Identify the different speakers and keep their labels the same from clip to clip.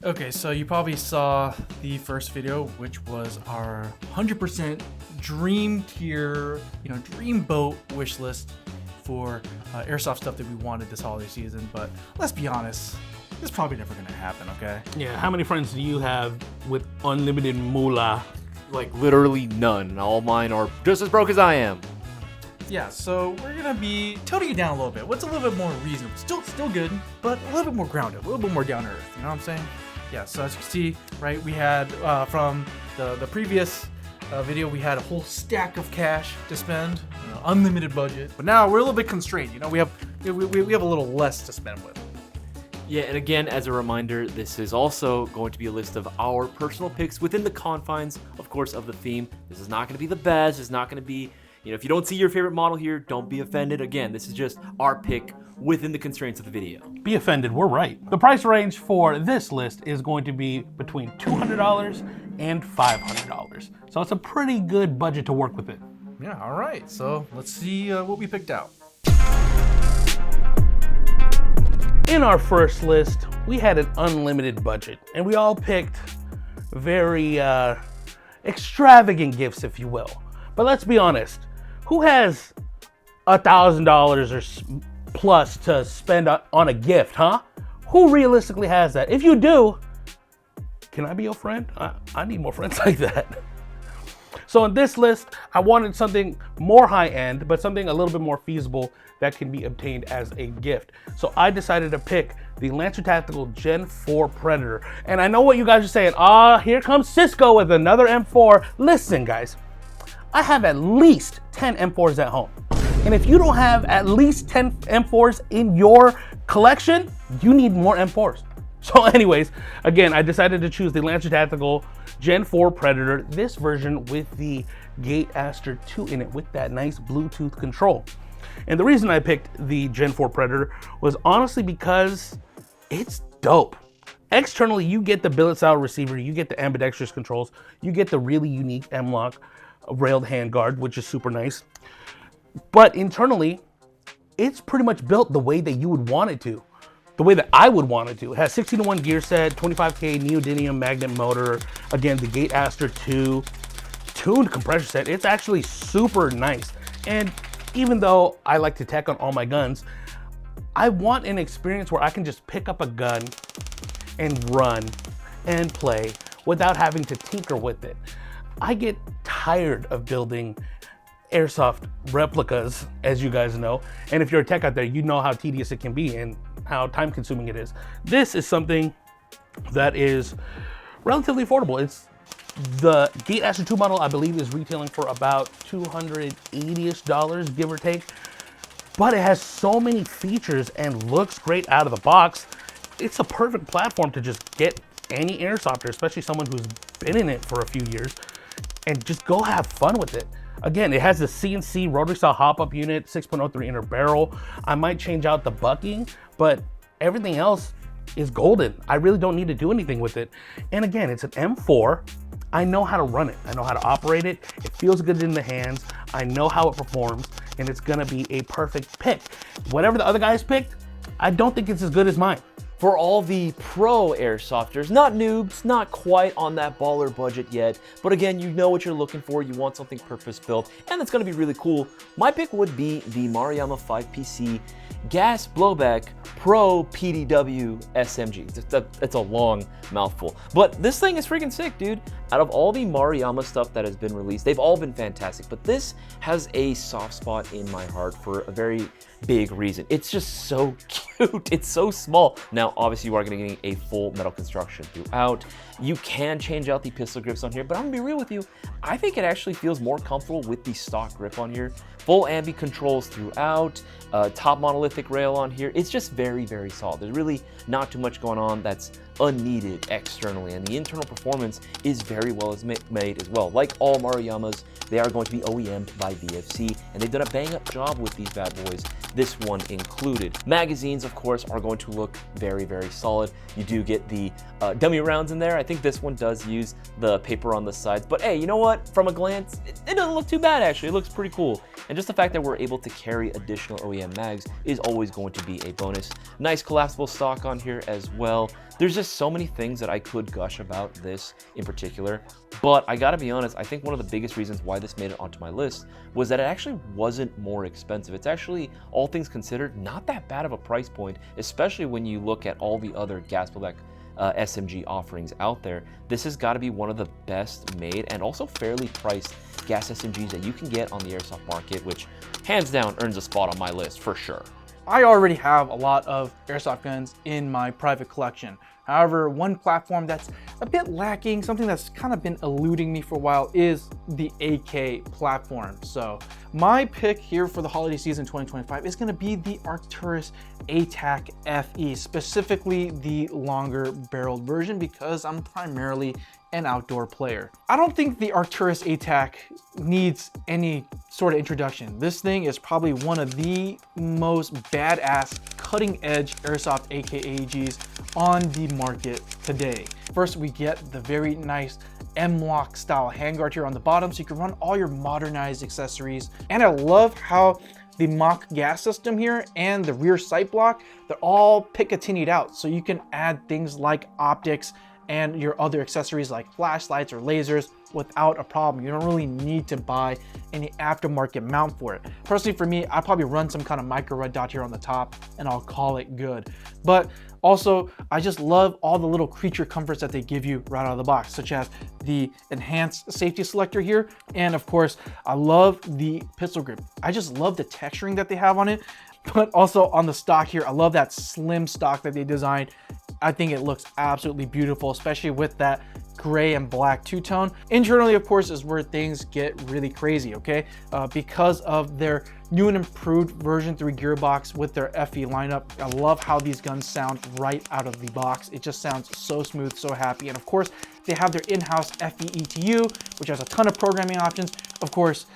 Speaker 1: Okay, so you probably saw the first video, which was our 100% dream tier, dream boat wish list for airsoft stuff that we wanted this holiday season. But let's be honest, it's probably never gonna happen, okay?
Speaker 2: Yeah, how many friends do you have with unlimited moolah?
Speaker 3: Like literally none. All mine are just as broke as I am.
Speaker 1: Yeah, so we're gonna be toning it down a little bit. What's a little bit more reasonable? Still good, but a little bit more grounded, a little bit more down to earth. You know what I'm saying? Yeah. So as you can see, right, we had from the previous video, we had a whole stack of cash to spend, unlimited budget. But now we're a little bit constrained. We have a little less to spend with.
Speaker 3: Yeah, and again, as a reminder, this is also going to be a list of our personal picks within the confines, of course, of the theme. This is not going to be the best. It's not going to be, if you don't see your favorite model here, don't be offended. Again, this is just our pick within the constraints of the video.
Speaker 2: Be offended, we're right. The price range for this list is going to be between $200 and $500. So it's a pretty good budget to work with it.
Speaker 1: Yeah, all right. So let's see what we picked out.
Speaker 2: In our first list, we had an unlimited budget, and we all picked very extravagant gifts, if you will. But let's be honest, who has $1,000 or plus to spend on a gift, huh? Who realistically has that? If you do, can I be your friend? I need more friends like that. So in this list, I wanted something more high-end, but something a little bit more feasible that can be obtained as a gift. So I decided to pick the Lancer Tactical Gen 4 Predator. And I know what you guys are saying. Here comes Cisco with another M4. Listen, guys, I have at least 10 M4s at home. And if you don't have at least 10 M4s in your collection, you need more M4s. So anyways, again, I decided to choose the Lancer Tactical Gen 4 Predator, this version with the Gate Aster 2 in it with that nice Bluetooth control. And the reason I picked the Gen 4 Predator was honestly because it's dope. Externally, you get the billet style receiver, you get the ambidextrous controls, you get the really unique M-LOK railed handguard, which is super nice. But internally, it's pretty much built the way that you would want it to. The way that I would want it to. It has 16-to-1 gear set, 25K neodymium magnet motor, again, the Gate Aster 2, tuned compression set. It's actually super nice. And even though I like to tack on all my guns, I want an experience where I can just pick up a gun and run and play without having to tinker with it. I get tired of building airsoft replicas, as you guys know. And if you're a tech out there, you know how tedious it can be and how time consuming it is. This is something that is relatively affordable. It's the Gate Aster 2 model, I believe, is retailing for about $280-ish, give or take. But it has so many features and looks great out of the box. It's a perfect platform to just get any airsofter, especially someone who's been in it for a few years, and just go have fun with it. Again, it has the CNC rotary style hop-up unit, 6.03 inner barrel. I might change out the bucking, but everything else is golden. I really don't need to do anything with it. And again, it's an M4. I know how to run it. I know how to operate it. It feels good in the hands. I know how it performs, and it's gonna be a perfect pick. Whatever the other guys picked, I don't think it's as good as mine.
Speaker 3: For all the pro airsofters, not noobs, not quite on that baller budget yet, but again, you know what you're looking for, you want something purpose-built, and it's gonna be really cool. My pick would be the Maruyama 5PC Gas Blowback Pro PDW SMG. It's a long mouthful, but this thing is freaking sick, dude. Out of all the Maruyama stuff that has been released, they've all been fantastic, but this has a soft spot in my heart for a very big reason. It's just so cute. It's so small. Now, obviously, you are going to get a full metal construction throughout. You can change out the pistol grips on here, but I'm going to be real with you. I think it actually feels more comfortable with the stock grip on here. Full ambi controls throughout, top monolithic rail on here. It's just very, very solid. There's really not too much going on that's unneeded externally, and the internal performance is very well made as well. Like all Maruyamas, they are going to be OEM'd by VFC, and they've done a bang-up job with these bad boys, this one included. Magazines, of course, are going to look very, very solid. You do get the dummy rounds in there. I think this one does use the paper on the sides, but hey, you know what? From a glance, it doesn't look too bad, actually. It looks pretty cool. And just the fact that we're able to carry additional OEM mags is always going to be a bonus. Nice collapsible stock on here as well. There's just There's so many things that I could gush about this in particular, but I gotta be honest, I think one of the biggest reasons why this made it onto my list was that it actually wasn't more expensive. It's actually, all things considered, not that bad of a price point, especially when you look at all the other gas blowback SMG offerings out there. This has got to be one of the best made and also fairly priced gas SMGs that you can get on the airsoft market, which hands down earns a spot on my list for sure.
Speaker 1: I already have a lot of airsoft guns in my private collection. However, one platform that's a bit lacking, something that's kind of been eluding me for a while, is the AK platform. So my pick here for the holiday season 2025 is going to be the Arcturus ATAC FE, specifically the longer barreled version, because I'm primarily an outdoor player. I don't think the Arcturus ATAC needs any sort of introduction. This thing is probably one of the most badass cutting edge airsoft AKAGs on the market today. First, we get the very nice M-LOK style handguard here on the bottom, so you can run all your modernized accessories. And I love how the MOK gas system here and the rear sight block, they're all Picatinny'd out, so you can add things like optics and your other accessories like flashlights or lasers without a problem. You don't really need to buy any aftermarket mount for it. Personally, for me, I'd probably run some kind of micro red dot here on the top and I'll call it good. But also, I just love all the little creature comforts that they give you right out of the box, such as the enhanced safety selector here. And of course, I love the pistol grip. I just love the texturing that they have on it. But also on the stock here, I love that slim stock that they designed. I think it looks absolutely beautiful, especially with that gray and black two-tone. Internally, of course, is where things get really crazy, okay? Because of their new and improved version 3 gearbox with their FE lineup. I love how these guns sound right out of the box. It just sounds so smooth, so happy. And of course, they have their in-house FE ETU, which has a ton of programming options. Of course,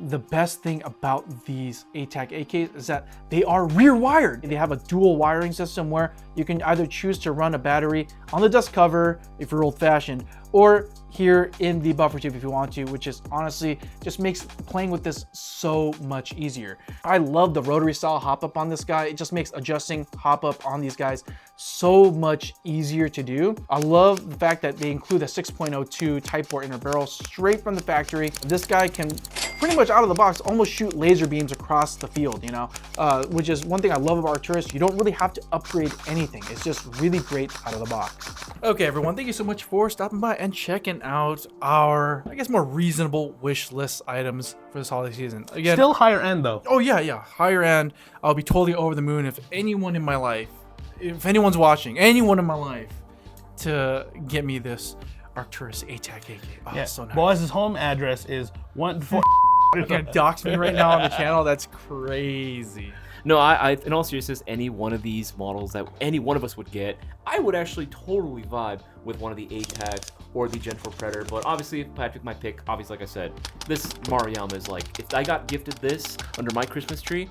Speaker 1: the best thing about these ATAC AKs is that they are rear wired. They have a dual wiring system where you can either choose to run a battery on the dust cover if you're old fashioned, or here in the buffer tube if you want to, which is honestly just makes playing with this so much easier. I love the rotary style hop up on this guy. It just makes adjusting hop up on these guys so much easier to do. I love the fact that they include a 6.02 Type 4 inner barrel straight from the factory. This guy can pretty much out of the box almost shoot laser beams across the field, you know, which is one thing I love about Arcturus. You don't really have to upgrade anything. It's just really great out of the box. Okay, everyone, thank you so much for stopping by and checking out our, I guess, more reasonable wish list items for this holiday season. Again,
Speaker 2: Still higher end though.
Speaker 1: oh yeah, higher end. I'll be totally over the moon if anyone in my life, if anyone's watching, anyone in my life, to get me this Arcturus ATAC AK. Oh,
Speaker 2: Yeah.
Speaker 1: so nice.
Speaker 2: Boaz's home address is 1-4.
Speaker 1: You're gonna dox me right now on the channel? That's crazy.
Speaker 3: No, I in all seriousness, any one of these models that any one of us would get, I would actually totally vibe with one of the ATACs or the Gen 4 Predator. But obviously, if I pick my pick, obviously, like I said, this Maruyama is like, if I got gifted this under my Christmas tree,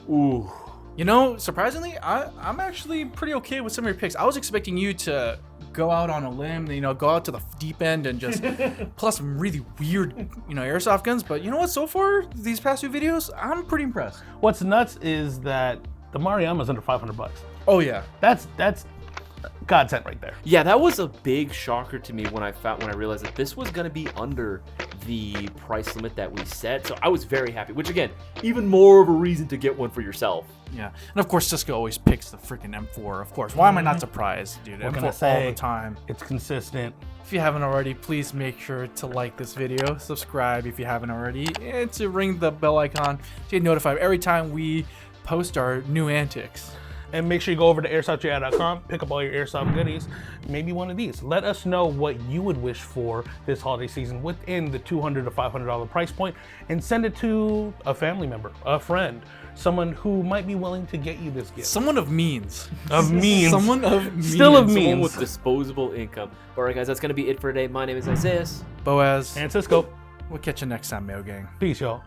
Speaker 3: ooh.
Speaker 1: You know, surprisingly, I'm actually pretty okay with some of your picks. I was expecting you to go out on a limb, you know, go out to the deep end and just plus some really weird, you know, airsoft guns. But you know what? So far, these past few videos, I'm pretty impressed.
Speaker 2: What's nuts is that the Maruyama is under $500.
Speaker 1: Oh yeah.
Speaker 2: That's godsend right there.
Speaker 3: Yeah, that was a big shocker to me when I realized that this was gonna be under the price limit that we set. So I was very happy, which again, even more of a reason to get one for yourself.
Speaker 1: Yeah, and of course Cisco always picks the freaking M4. Of course, why am I not surprised, dude?
Speaker 2: What
Speaker 1: M4
Speaker 2: can I say?
Speaker 1: all the time.
Speaker 2: It's consistent.
Speaker 1: If you haven't already, please make sure to like this video, subscribe if you haven't already, and to ring the bell icon to get notified every time we post our new antics.
Speaker 2: And make sure you go over to airsoftgi.com, pick up all your airsoft goodies, maybe one of these. Let us know what you would wish for this holiday season within the $200 to $500 price point, and send it to a family member, a friend, someone who might be willing to get you this gift.
Speaker 1: Someone of means.
Speaker 2: Of means.
Speaker 1: Someone of means.
Speaker 2: Still of
Speaker 3: Someone
Speaker 2: means.
Speaker 3: with disposable income. All right, guys, that's gonna be it for today. My name is Isaias.
Speaker 1: Boaz.
Speaker 2: And Cisco.
Speaker 1: We'll catch you next time, Mail Gang.
Speaker 2: Peace, y'all.